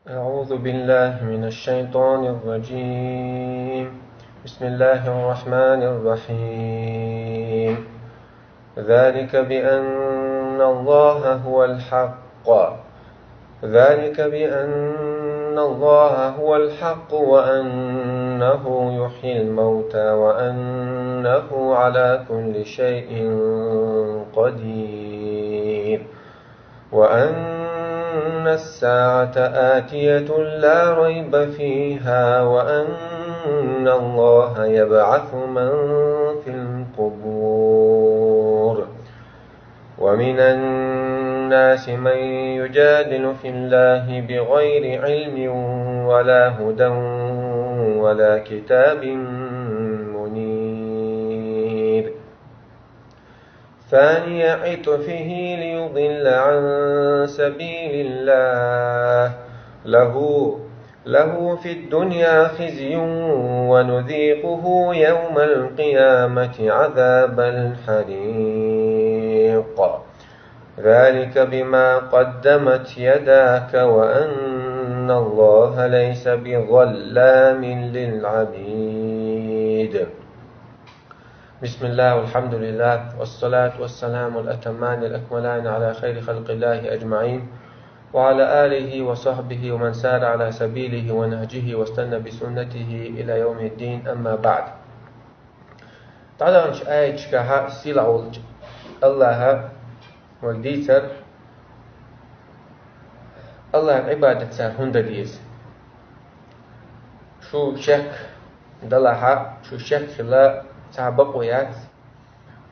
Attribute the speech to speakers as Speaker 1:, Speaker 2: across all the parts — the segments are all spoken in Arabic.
Speaker 1: أعوذ بالله من الشيطان الرجيم. بسم الله الرحمن الرحيم. ذلك بأن الله هو الحق وأنه يحيي الموتى وأنه على كل شيء قدير وأن الساعة آتية لا ريب فيها وأن الله يبعث من في القبور ومن الناس من يجادل في الله بغير علم ولا هدى ولا كتاب منير ثاني عطفه ليضل عن سبيل الله له في الدنيا خزي ونذيقه يوم القيامة عذاب الحريق ذلك بما قدمت يداك وأن الله ليس بظلام للعبيد. بسم الله والحمد لله والصلاة والسلام الأتمان الأكملان على خير خلق الله أجمعين وعلى آله وصحبه ومن سار على سبيله ونهجه واستنى بسنته إلى يوم الدين. أما بعد، تعالى نش آية كها سيلع الله والديتر الله عبادة سار هندديز شو شك دلها شو شك خلا تعبق ويات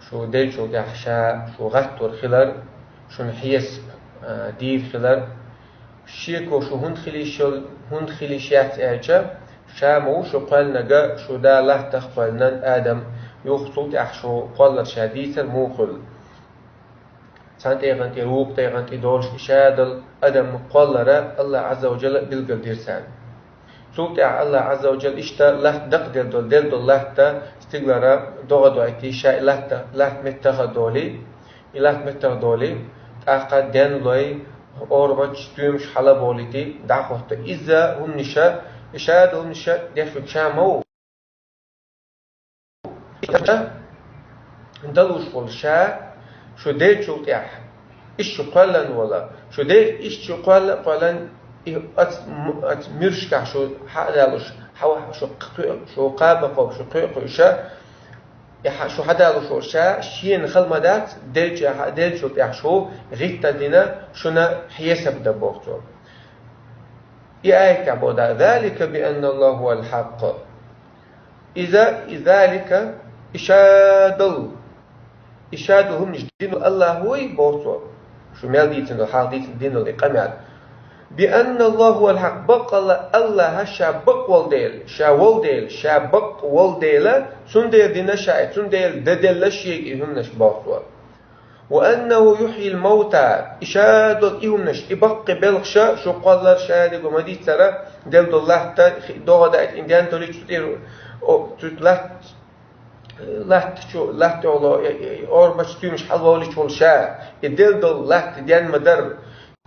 Speaker 1: شو ديل شو جحشا شو غتور خلر شو نحيس ديف خلر شيكو شو هند خليشات اجا شامو شو قال نجا شو دا له تخبلنا آدم يخطوط أحشو قال شديثر موخل سانت ايغنتي روق تيغنتي دولش شادل آدم قال الله عز وجل بالقدير سان سوق الله عز وجل إشتا له دقدر دل الله تا استقلارا دوغدو ايتي شاء له متخدولي تاقا دين لوي أوربج تيمش حلب وليتي دعوت إذا هم نشا إشاد هم نشا ديفك شامو دلوش والشا شو ديت شو تيح إيش قلن ولا شو ديت إيش قلن أت مرشكع شو حدالوش حوا شو قابق شو قيقشة شو حدالوش وشا شين خلمدات ديل شو تيح شو غيت دينا شنا حيسب دبوقتو آية عبودا ذلك بأن الله هو الحق إذا ذلك إشادهم نجدين الله هو يبوتو شو مال ديتن الحق ديتن دين الإقامة بأن الله هو الحق بقى الله شابق والديل سندير دينا شايت سندير ددل شيء إهم نش باطوا وأنه يحيي الموتى إشاد إهم نش إبق بلغشا شو قال شادق ومدي ترى دل الله تا دوغا دايت إنديان تولي تطير لحت والله أوربش تيمش حلوة شول شا الدل لحت ديان مدر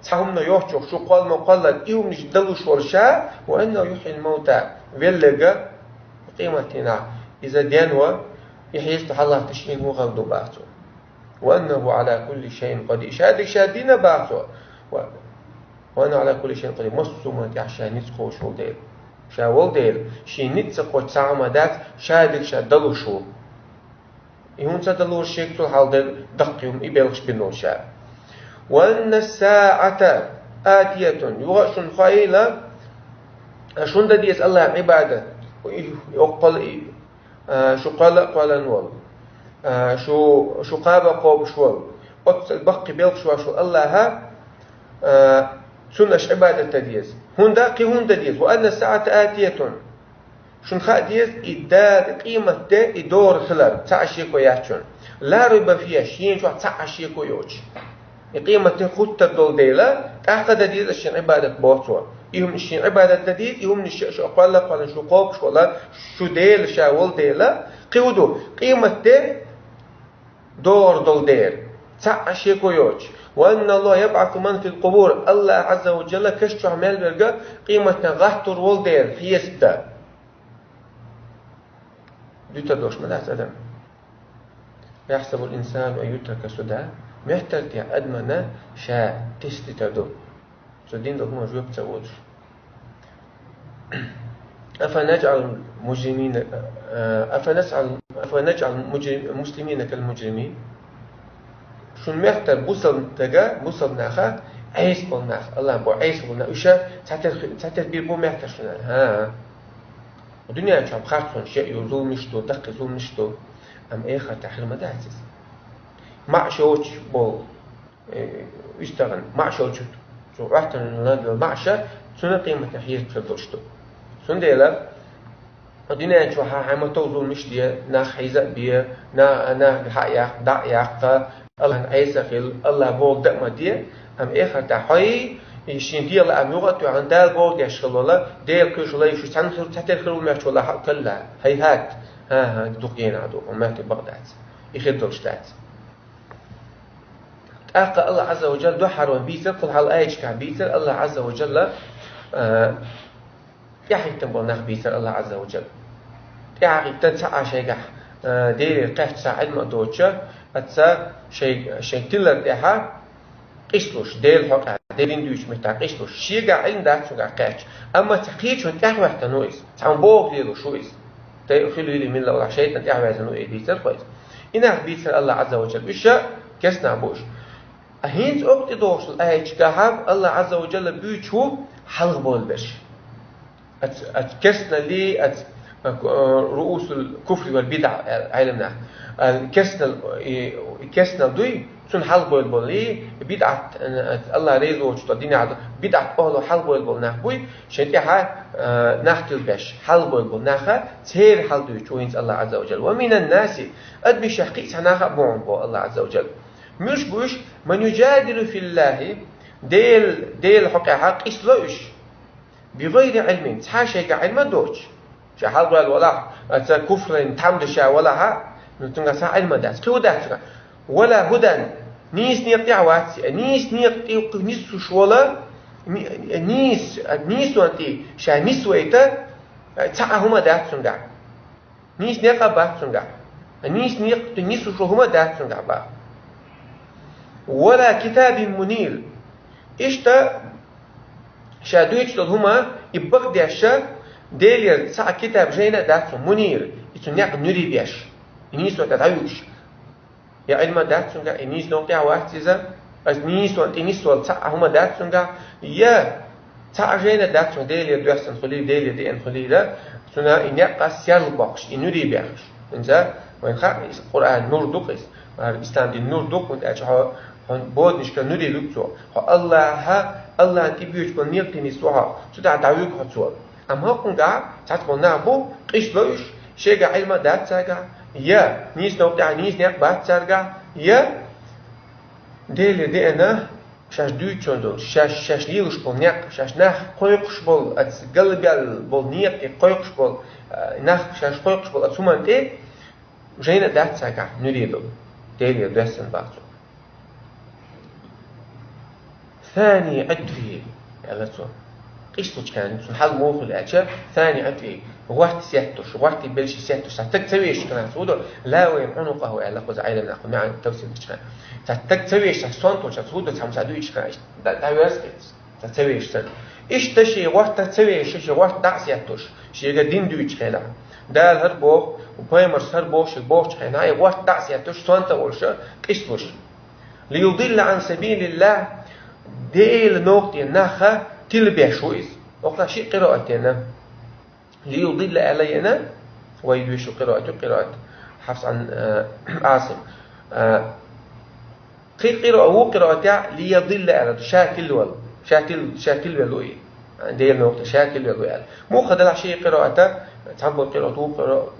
Speaker 1: تحمنا يوحشو شو قال ما قال إيهم نش دلوش ورشا وأنه يحيي الموتى فيلقى قيمتنا إذا ديانوا يحيي الله تشين هو غلدو باعتو وأنه على كل شيء قدير شادين باعتو وأنا على كل شيء قدير مصو ما تعشى نتخو شو ديل شاول ديل شي نتسقو تعمدات شادلو شو يهون سادلو الشيك طول حال ديل دقيهم إبالغش بنوشا وأن الساعة آتية يغشن خيلا شون ديس الله عبادة يقبل شو قال نول شو قابا قوب شوال البقي بيلق شو الله سنش عبادة تديس هندا ديس وأن الساعة آتية شون خا ديس إدار قيمة ده إدور خلال تعشيكو ياتشون لا ريب فيها شين شو تعشيكو يوش قيمة خطة دول ديلا تعقد ديس الشين عبادة بوتوا إهم الشين عبادة ديس إهم الشيء شو قال شو قوب شو ديل شاول ديلا قيودو قيمة ده دور دول دير تعشيكو يوش وأن الله يبعث من في القبور الله عز وجل كشتو عمل برقى قيمة غحتر والدير حيستا دوتا دوش ملاس أدم يحسب الإنسان أن يترك سدى محتل تيا أدمنا شا تستي تدو سدين دو هما جواب تسوش أفنجعل المسلمين كالمجرمين شون محتل بوصل ناخا عيس بول ناخ الله بو عيس بول ناخ وشا تعتر بيربو محتل شون ها الدنيا شام خاصون شيء يظلم نشتو دق يظلم نشتو أم إخر تحرم داتس مع شوش بول يشتغل مع شوش شو رحت المعشى سنة قيمة نحيز بسدوشتو سن ديلا الدنيا شو حامة توظلم نشتي ناخ حيزة بيه نا حياق دعياق الله عيسى خيل الله بول دقما دي أم إخر تحوي يشين دي الله أم يغطي عن دال بول يشغل الله ديل كل شو لا يشو تتخل ما شو الله كلها هيهات ها دقين عدو ومات بغداد يخدر شتات أقى الله عز وجل دحر وبيتر قل على الآية كبيتر الله عز وجل يحيي تنبول نخ بيتر الله عز وجل يحيي تنسع شيء دير قحت ساعد ما دوتشا أتسا شيء تلر تها قشلوش ديل حق ديرين دوش متى قشلوش شيء علم ده شو قاعد أما تقيش وتأخذ وقت نويس تعمبوه ديلو شويس تأخذوا لي من الله شيء تأخذ نوي بيتر كويس إنه بيتر الله عز وجل وش كسنا بوش هينز أوقت دوش الآية كهاب الله عز وجل بيشو حلق بول بش كسنا لي رؤوس الكفر والبدع علمنا كسنا دوي سن حلق بول لي بدعة الله ريزو تديني عد بدعة أهله حلق بول نحبوي شنتها نحتل بش حلق بول نخا تير حلق دوي شوينز الله عز وجل ومن الناس أدمي شحقيس نخا بون بو الله عز وجل مش بوش من يجادل في الله ديل حق إسلوش بغير علم تحاشي علم دوش شحال قال ولا كفر تمد شا ولا ها نتنقى سا علم داس كيو داس ولا هدى نيس نيقطع وات نيس نيقطع نيس ولا نيس وانتي شا نيس ويتا تاهما داس سنغا نيس نيقا با سنغا نيس نيقطع نيس هما داس سنغا با ولا كتاب منير إشتا شادويتش هما يبقى داشا ديلير ساعة كتاب جينا داتو منير يتنيق نوري بيش ينيسو تتعيوش يا علم داتسونغا ينيس نوقع واحتزا از نيسو انت نيسو ساعة هما داتسونغا يا ساعة جينا داتسون ديلير دوحسن خليل ديلير دي ان خليل سنا ينيق سيال باقش ينوري بيش انزا وين خاق القرآن نور دوقس الإسلام دي نور دوق وانت أجحا بود نشكا نوري لبتو الله انت بيوش بنيق تنسوها سودا دعوك هتسوال أما كونغا تاتمنا بو قيش لوش شيء علم دات ساقا يا نيس نوقع نيس نيق بات ساقا يا دي أنا شاش دوي تشوندو شاش ليلوش بول نيق شاش ناخ قويقش بول قلبيال بول نيق قويقش بول ناخ شاش قويقش بول أتسومان تي جينا دات ساقا نريدو ديلي دوسن باتو ثاني عدفي يلا تو قيش لوش كان سن حال موخ الأشياء ثاني عدفي وقت سياتوش وقت بلش سياتوش تكتسويش كمان سودو لا وين عنقه على قوز عائلة من أخو معن توصيل كمان تكتسويش سونتوش سودو تساعدويش كمان ده ويرسكت تكتسويش سن إيش تشي وقت تكتسويش شيء وقت دع سياتوش شيء قديم دويش كمان ده الهربوخ وبايمرس هربوش البوش كمان وقت دع سياتوش سونتوش قيش لوش ليضل عن سبيل الله ديل نقطة نخا تلبي شويس وقنا شيء قراءتنا ليضل علينا ويدوش قراءة حفص عن عاصم قراءة ليضل على شاكل ولوي ديل نقطة شاكل ولوي مو خدنا شيء قراءة تعمل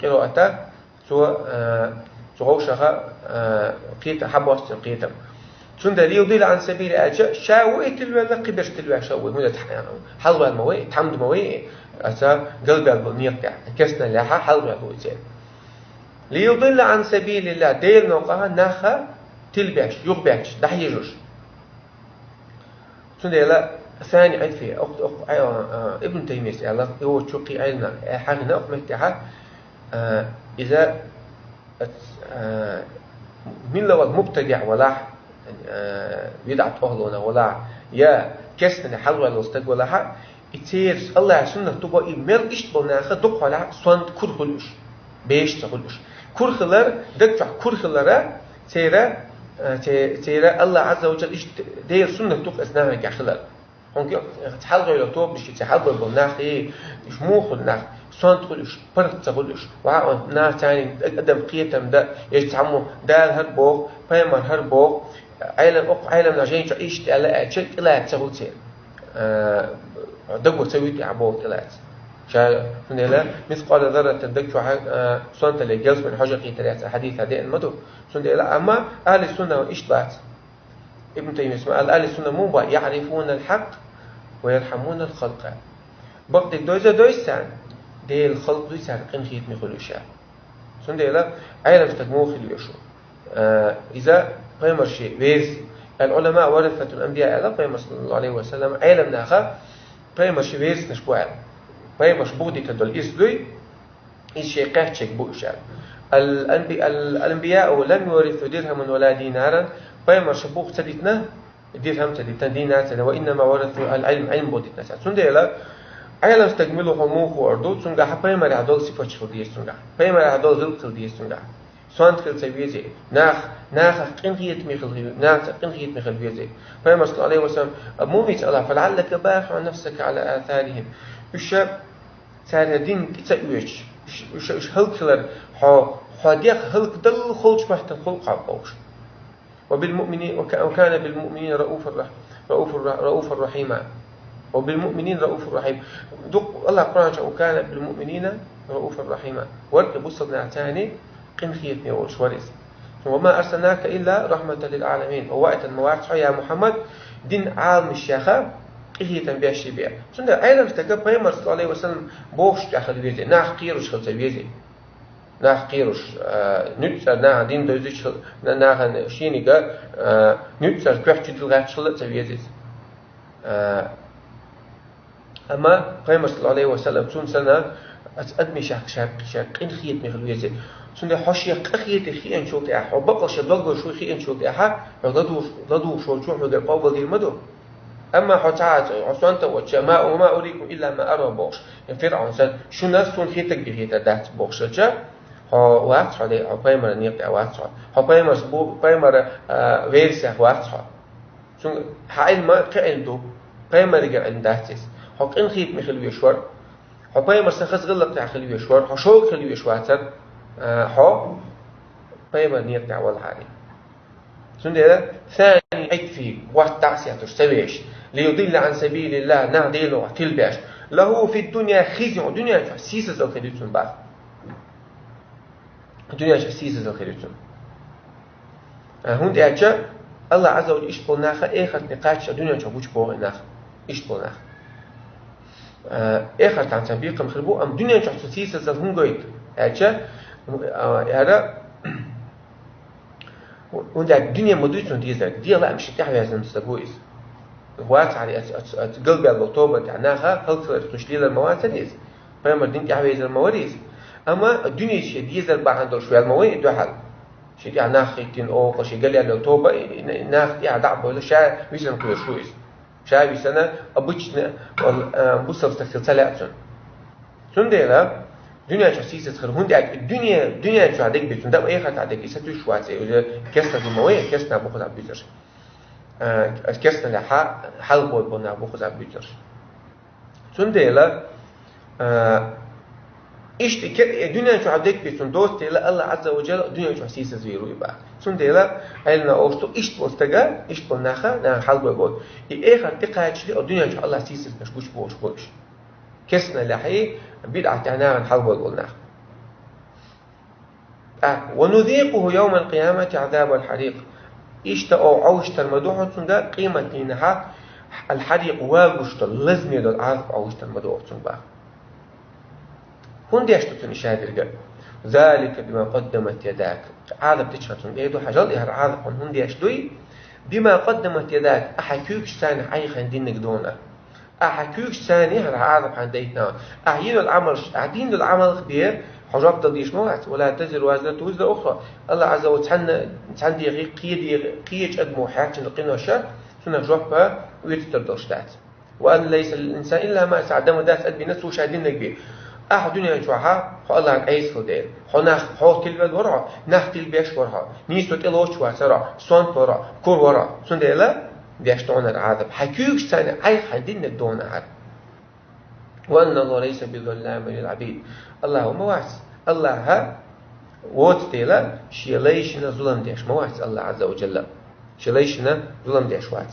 Speaker 1: قراءة سواء شغا قيت حبوس قيتم سند ليضل عن سبيل أجا شاويت الولا قبش تلوا شاوي مو حلوة الموي تحمد موي أسا قلب البنية تاع كسنا لها حلوة الموي ليضل عن سبيل الله دير نوقها نخا تلبش يغبش دحيجوش سندي لا ثاني عيد في ابن تيمية الله هو تشقي علنا حاجة نقف مفتاحة إذا من لو مبتدع ولا بدعة أهلنا ولا يا كسن حلوة لوستك ولا حق يصير الله سنة تبغى إيميل إشتبهنا خدق على صند كرخلش بيش تقولش كرخلر دكتور كرخلره تيرا الله عز وجل إيش دير سنة توك أثناء كخلال هونك تحلق إلى توب بيش تحلق بالناخ إيه إيش مو خلناخ صند كلش برد تقولش وعاون ناس تاني قدم قيتهم ده إيش تعمو دال هربوغ بيمر هربوغ عالم ناجين إيش تلا أشيء تلا تقول تير دقوا سويت عبوه تلات شا سندلا مثقال ذرة تدكوا صنت اللي جلس من حاجة في ثلاثة حديث هذه المدو سندلا أما أهل السنة إيش بات ابن تيمية اسمه أهل السنة مو با يعرفون الحق ويرحمون الخلق بقت دويسان دي الخلق دويسان قن خيت مخلوشا سندلا عالم تجمو خلوشو إذا قيمر شيء ويز العلماء ورثة الأنبياء على قيمة صلى الله عليه وسلم عالم ناخا قيمة شيء ويز نشبوع قيمة شبودي كدول إسلوي إيش شيء قهتشك بوشال الأنبياء لم يورثوا درهما ولا دينارا قيمة شبوق تديتنا درهم تديتنا دينار وإنما ورثوا العلم علم بوديتنا سندلا عالم استجملوا هموخ وأردو سنجا قيمة رعدول صفة شفدية سنجا قيمة رعدول ذل دية سنجا سوانت كل سويزي ناخ قنقية مخل بيزي فما صلى الله عليه وسلم موميت الله فلعلك باخع نفسك على آثارهم الشاب صار دين تسويش وش هلكلر حديق هلك دل خلش محت الخلق عبوش وبالمؤمنين وكان بالمؤمنين رؤوف رحيما وبالمؤمنين رؤوف رحيم الله قرآن وكان بالمؤمنين رؤوف رحيما ورد بصدنا تاني قنخيتني وشوريس وما أرسلناك إلا رحمة للعالمين ووقت المواعظ يا محمد دين عالم الشيخة إيه تنبيه الشبيع سنة عالم استقب بيمر صلى الله عليه وسلم بوش تأخذ بيزي ناخ قيروش خلص بيزي ناخ قيروش نتسر ناخ دين دوزيش ناخ شينيقا نتسر كوح جدل غايت شلت بيزي أما بيمر صلى الله عليه وسلم سنة أدمي شاك قنخيتني خلو بيزي سنة حشية قخية خيئن شوك أحا وبقى شدوغ شو خيئن شوك أحا ضدو شو حوغ قوبل دي المدو أما حتعات عصوانتا وشماء وما أريكم إلا ما أرى بوش فرعون سن شو ناس تون خيتك بخيتا دات بوش لجا واتسع دي بيمر نيقع واتسع بيمر ويرسح واتسع سن حايل ما قعل دو بيمر رجع عند داتس قن خيت مخلو يشور بيمر سخص غلق تاع خلو يشور شوك خلو يشواتر بيمر نيقع والحالي سندلا ثاني عكفي واحد تعسية تستويش ليضل عن سبيل الله نعديله تلباش له في الدنيا خزي الدنيا سيسز الخيرتون بعد الدنيا سيسز الخيرتون هون دعجة الله عز وجل إيش بولناخ إخر نقاش الدنيا شبوش بولناخ إيش بولناخ إخر عن سبيل مخربو أم الدنيا شبوش سيسز الهون قيد دعجة هذا وند الدنيا مدويتون ديزر دي لا مش تحوي هذا مستقويس وقت على قلب الطوبة تعناها خلص تشليل المواد تديز فما الدين تحوي هذا المواريث أما الدنيا شيء ديزر بعد عنده شوية المواد ده حل شيء تعناه خيتين أو شيء قال لي الطوبة ناخ يعدع ولا شيء ويسن كل شويس شيء ويسنا أبوشنا بوصل تكسل ثلاثة سندلا دنيا شخصية خير هون الدنيا شو عندك بيتون ده أي خد عندك إيش تروح شواتي إذا كسر المويه كسر نبوخذ عبيتر كسر حل بود بنا نبوخذ عبيتر سندلا إيش الدنيا شو عندك بيتون دوست لا الله عز وجل الدنيا شو شخصية زيرو يبقى سندلا علنا أوشتو إيش توستجا إيش بناخا ده حل بود إيه خد تقعد شيء الدنيا شو الله سيسس مش بوش كسنا لحي بدعة عناها حلوة قلنا ونذيقه يوم القيامة عذاب الحريق اشتأوا عوشت المدوحة سندا قيمة لنها الحريق واغشت لازم يدل عذاب عوشت المدوحة سندا هون دي اشتتني شادر ذلك بما قدمت يداك عذاب تشهد سندا يدو حجال إهر عذاب هون دي اشتوي بما قدمت يداك أحكيك ثاني حقيقة دينك دونا أحكيك ثاني هذا عارف عن ديتنا أعدين العمل خبير حجاب تضيش موات ولا تزر وازرة وزر أخرى الله عز وجل تحندي غير قيج أدمو حياتي نقينا الشر سنة جوابها ويتتردوشتات وأن ليس الإنسان إلا ما سعدم داس أدبي نفسه شاهدين نقبيه دنيا جوعها الله عن أيس خدير حو تلبل ورا نخ تلبيش ورا نيسو تلوش واسرا سون ورا كور ورا سون ديلا ديشتون العذاب حكيوش سنة أي حدين الدون عذاب وأن الله ليس بظلام للعبيد الله مواس الله ها ووت ديلا شيليشنا ظلم ديش مواس الله عز وجل شيليشنا ظلم ديش وات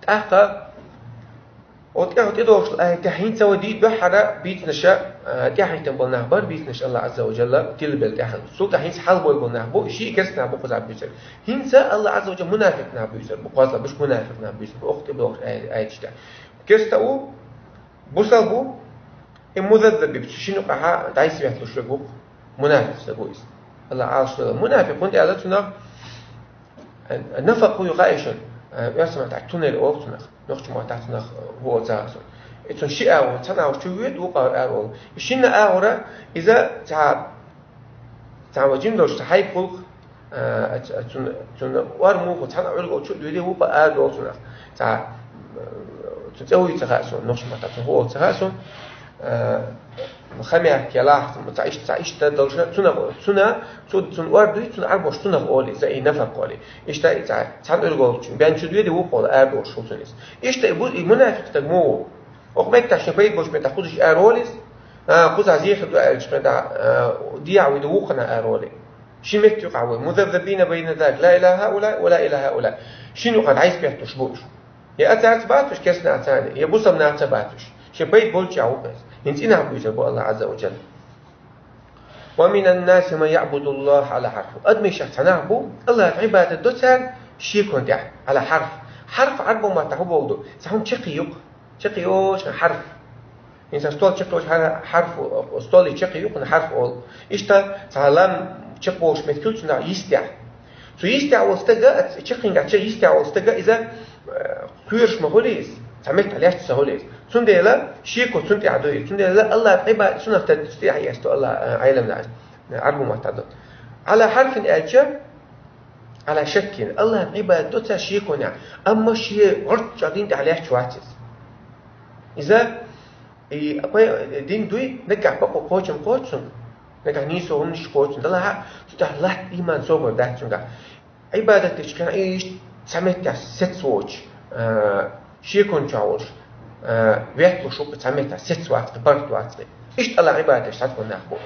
Speaker 1: تأخذ وتأخذ إدوش الآية تحين سودي بحرة بيت نشاء تحين تنبل نهبر بيت نشاء الله عز وجل تلبل تحين سو تحين حلبو يقول نهبو شيء كس نهبو قزع بيسر هنسى الله عز وجل منافق نهبو يسر بقاطع بش منافق نهبو يسر بأخت بأخت آية تشتع كس تأو بصلبو المذذب بيبتشينو قحا دايس بيحتلو شرقو منافق سبو يسر الله عز وجل منافق وانت أعلتنا نفقو يغايشن يسمع تعتون الأول تنخ نخش ما تعتنخ هو زاسون إتون شيء أول تنا وشويد وقار أول الشيء أول إذا وجين دوش تحيي فوق تون وارمو وتنا علقو شو دويده هو قار أول تنخ تسوي تغاسون نخش ما تعتون هو تغاسون خمية كلاح تعيش تدلشة تون واردوي تون أربعش تون أولي زي نفق أولي إيش تا تعال أرجو بين شو دويده هو قال أربعش شو تونس إيش تا يقول المنافق تجمو وقمت تشبيه بوش بتاخدش أروليس خذ عزيز خدوا إيش بتاع ديع ويدوقنا أرولي شو مكتوب عوي مذبذبين بين ذلك لا إله هؤلاء ولا إله هؤلاء شنو قد عايز بيحتوش بوش يا أتعت باتوش كسنا أتاني يا بوسم نعت باتوش شبيه بولش عوبس ينتينا بيجابوا الله عز وجل ومن الناس من يعبد الله على حرف أدمي شخص نعبو الله عبادة دوتان شيكون دع على حرف عربو ما تحبوا ودو سهم شقيوش حرف إنسان استول شقيوش حرف استولي شقيوش حرف أول إشتا تعلم شقوش متكلش نا يستع سو يستع واستجا شقين قاعد يستع واستجا إذا كيرش مهوليس تعملت عليه تسهوليس سندلا شيكو سنتي عدوي سندلا الله عبادة سنة تستطيع يستو الله عالم ناس عربو ما تعدد على حرف الأجر على شك الله عبادة دوتا شيكو نع أما شيء غرط جادين عليه شواتس إذا دين دوي نقع بقو قوتشم نقع نيسو ونش قوتشم دلها تتحلح إيمان صبر ده شنقع عبادة تشكين إيش سميت ست ووش شيكون جاوش ويحكوا شو بتسميتها ست وقت برد وقت إيش الله عبادة إيش هتكون نحبه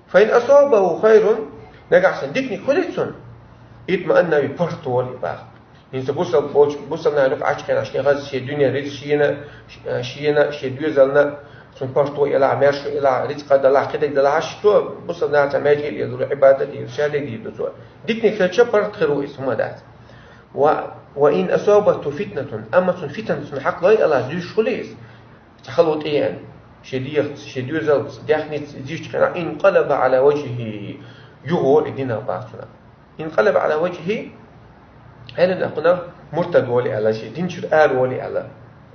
Speaker 1: فإن أصابه خير نجع صدقني كلتون يطمئن يبرد ولي باغ إنت بوصل نالك عشان غاز شيء دنيا ريت شيء دوزلنا سن برد إلى عمرش إلى ريت قد الله كده إذا لهش تو بوصل نالك ماجي يدور عبادة يرشاد يدور دقني كلتش برد خير اسمه ذات وإن أصابته فتنة أما فتنة حق لا الله زوج خليص تخلط إيان شدير زوج داخني زوج كنا انقلب على وجهه يغور الدين بعضنا انقلب على وجهه هل نقول مرتد ولي على شيء دين شر ولي على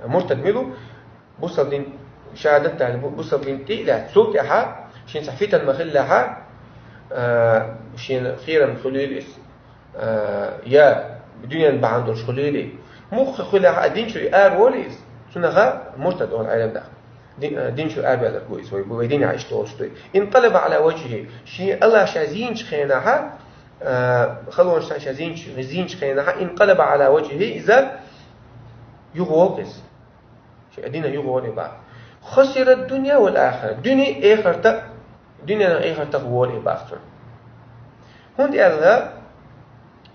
Speaker 1: مرتد ملو بوصل دين شهادته بوصل دين تيلا صوت أحد شين صحفيتا مخلها شين خيرا من خليل يا الدنيا بعندوش خليلي مخ خليها دين شو وليس سنها مرتد على العالم ده دين شو بهذا كويس ويدين عايش توشتوي انقلب على وجهه شيء الله شازين خينها خلون شازين خينها انقلب على وجهه إذا يغوقس شيء دينا يغوقني بعد خسر الدنيا والآخرة دنيا آخر تغوالي بعد هون الله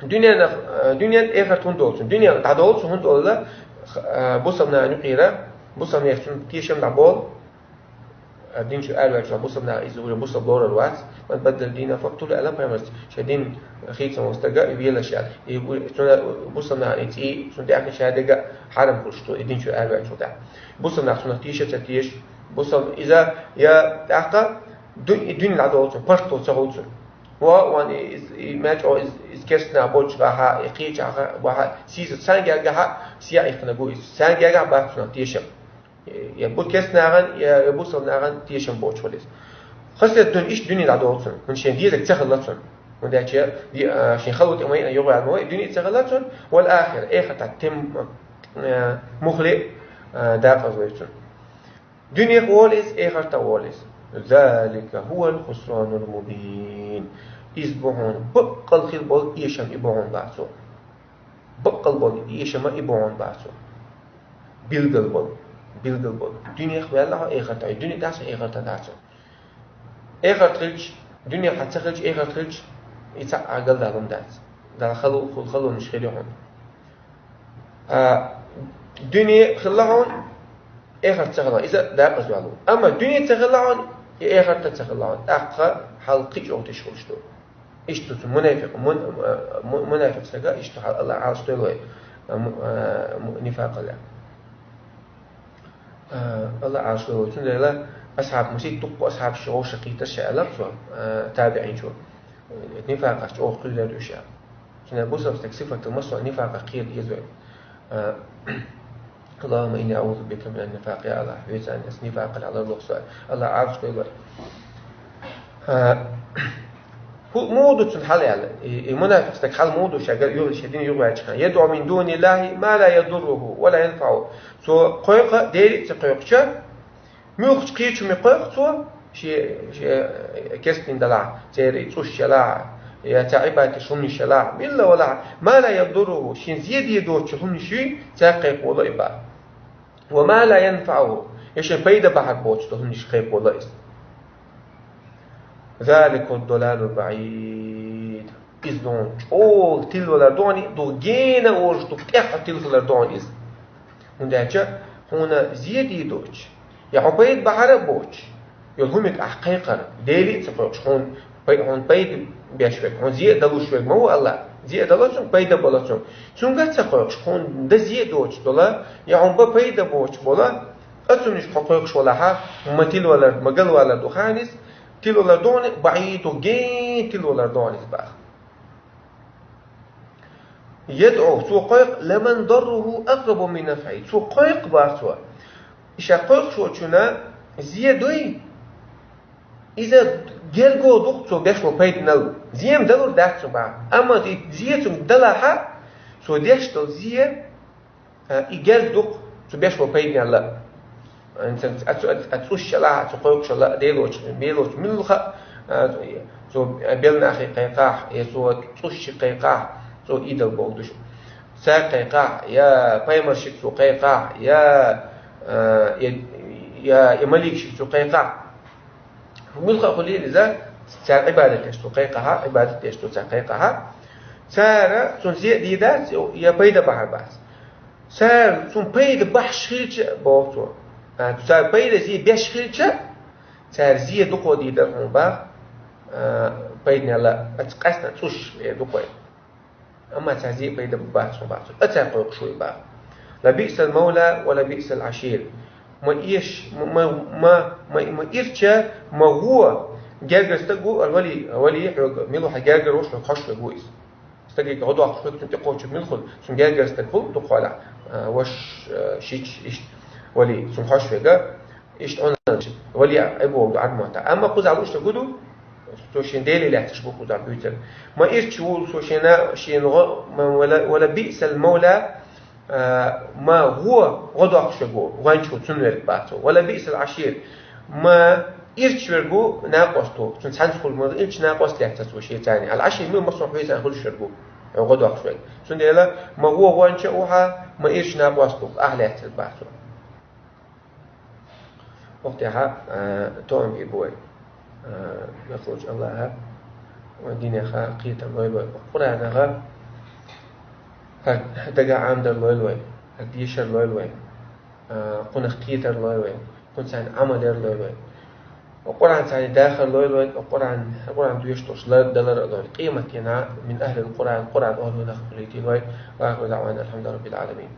Speaker 1: دنيا آخر تندولسون دنيا تعدولسون هندولا بوصلنا نقيرة بوصلنا يختم تيشم لعبول دين شو قال وجه بوصلنا إزور بوصل دور الوقت ما تبدل دينا فقتول ألم بيمرس شدين خيط مستجا يبيلا شال يقول بوصلنا نتي سند أكن شهادة حرم كلشتو دين شو قال وجه ده بوصلنا سند تيش بوصل إذا يا أحقا دين العدولسون برتو تغولسون وان ماج او از كسنا بوج بها يقيج بها سيز سانجا سيا اخنا بو سانجا بها تيشم يا بو كسنا يا بو صنعان تيشم بوج وليس خاصة دون إيش دنيا العدوات من شين ديزك تخلصون من ده شيء دي شين خلوت أمين يقول على الموضوع دنيا تخلصون والآخر آخر تتم مخلق داق أزوجون دنيا قوليس آخر تواليس ذلك هو الخسران المبين إسبوعون بقى الخلبول يشم إبوعون بعثو بقى البول يشم إبوعون بعثو بيلقلبول دنيا خبال الله آخر تعي دنيا داس آخر تداسو آخر تخلج دنيا حتخلج آخر تخلج يتع عقل دارم دات دار خلو مش خليهم دنيا خلاهم آخر تخلون إذا دار أزوالهم أما دنيا تخلون آخر تخلون أقا حلقي أو تشغلشتو إيش تو منافق سجا إيش تو الله عاصته له نفاق الله الله عاصته له تندلا أصحاب مسيد تقو أصحاب الشغل شقيت الشعلق شو تابعين شو نفاق أو كل ذا الأشياء شنا بوسف تكسفة المصر نفاق قيل يزوج اللهم إني أعوذ بك من النفاق يا الله حبيت أن نفاق على الله سؤال الله عارف كل ذا موضوع الحال يعني المنافق استكحل موضوع شغال يقول شدين يقول يدعو من دون الله ما لا يضره ولا ينفعه سو قيق ديري تقيقش ميوخ قيتش ميقيق سو شي كسبين دلع تيري توش شلع يا تعبات شون شلع بلا ولا ما لا يضره شين زيد يدوش هم شي تقيق ولا يبا وما لا ينفعه يش بيد بحر بوش هم شي قيق ولا يس ذلك الضلال البعيد إذن أول تلولا دوني دو جينا أورج دو كيح تلولا دوني إذن وندهجة هنا زيد يدوش يعني بيد بحر بوش يلهمك أحقيقا ديلي تفرقش هون بيد بيشوك هون زيد دلوشوك ما هو الله زيد دلوشون بيد بلاشون سونغا تفرقش هون ده زيد دوش دولا يعني بيد بوش بولا أتونيش حقيقش ولا ها متيل ولا مقل ولا دخانيس تلو لردون بعيد وجين تلو لردون إسباخ يدعو سوقيق لمن ضره أقرب من نفعه سوقيق بارسوا إشاقيق شو تشونا زيادوي إذا جلقو دكتو بيشو بيد نل زيام دلور داكتو با أما زيادو دلها سو ديشتو زياد إيجال دك سو بيشو بيد نل أنت أتوش شلا تقولك شلا ديلوش ملخا سو بيلنا أخي قيقاح يسوع توش قيقاح سو إيدل بودش سا قيقاح يا بايمرشيك سو قيقاح يا مليك شيك سو قيقاح ملخا قليل إذا سار عبادة سو قيقاها عبادة سو قيقاها سارة سون زي ديدات يا بيد بحر باس سار سون بيد بحشيج بوتو تسار بيد زي بيشخلشة تسار زي دقو دي درهم با بيدنا لا أتقاسنا توش دقو أما تسار زي بيد بباسو باسو أتسار قوق شوي با لا بئس المولى ولا بئس العشير ما إيرشة ما هو جاجر استجو الولي يحرق ميلو حجاجر وش لخش لجويس استجي قعدوا عقشوك تنتقوش ميلخل سون جاجر استجو تقالع وش شيش إيش ولي سون خش فيجا إيش أنا ولي أبو عد معتا أما قوز علوش تجودو سوشين ديلي لا تشبه قوز على بيوتر ما إيش هو سوشينا شين ولا بئس المولى ما هو غدو عقشوكو غانشو تنور باتو ولا بئس العشير ما إيش ورجو ناقصتو سون سانسكول ما إيش ناقص لحتى شيء ثاني العشير مو مصروف بيس أقول شرجو غدو عقشوك سون ديلا ما هو غانشو ما إيش ناقصتو أهل باتو وقتها توم في بوي يخرج الله ودينا خا قيت الله القرآن خا هدقا عام در الله هديشر الله قن قيتر الله قن سان عمل الله القرآن ثاني داخل الله القرآن دويشتوش لا دلر الله قيمة كنا من أهل القرآن أهل نخبريتي الله وآخر دعوانا الحمد لله رب العالمين